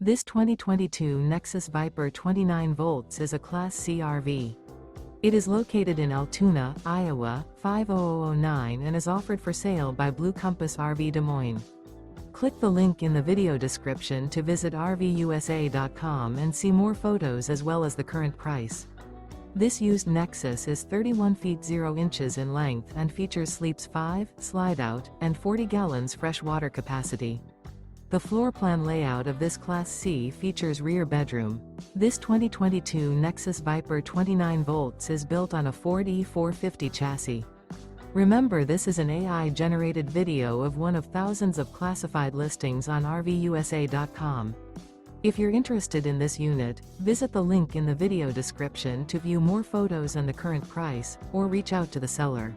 This 2022 Nexus Viper 29 volts is a Class C RV. It is located in Altoona, Iowa, 50009 and is offered for sale by Blue Compass RV Des Moines. Click the link in the video description to visit RVUSA.com and see more photos as well as the current price. This used Nexus is 31 feet 0 inches in length and features sleeps 5, Slideout, and 40 gallons fresh water capacity. The floor plan layout of this Class C features rear bedroom. This 2022 Nexus Viper 29 volts is built on a Ford E450 chassis. Remember, this is an AI-generated video of one of thousands of classified listings on RVUSA.com. If you're interested in this unit, visit the link in the video description to view more photos and the current price, or reach out to the seller.